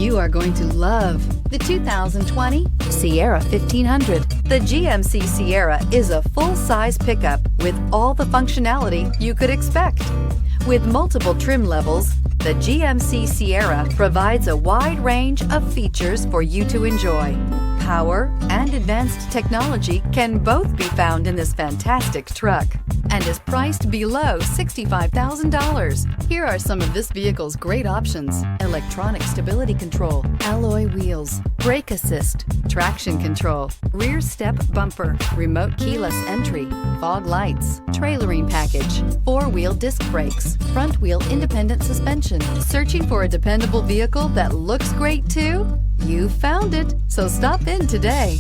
You are going to love the 2020 Sierra 1500. The GMC Sierra is a full-size pickup with all the functionality you could expect. With multiple trim levels, the GMC Sierra provides a wide range of features for you to enjoy. Power and advanced technology can both be found in this fantastic truck and is priced below $65,000. Here are some of this vehicle's great options: electronic stability control, alloy wheels, brake assist, traction control, rear step bumper, remote keyless entry, fog lights, trailering package, four-wheel disc brakes, front wheel independent suspension. Searching for a dependable vehicle that looks great too? You found it, so stop in today.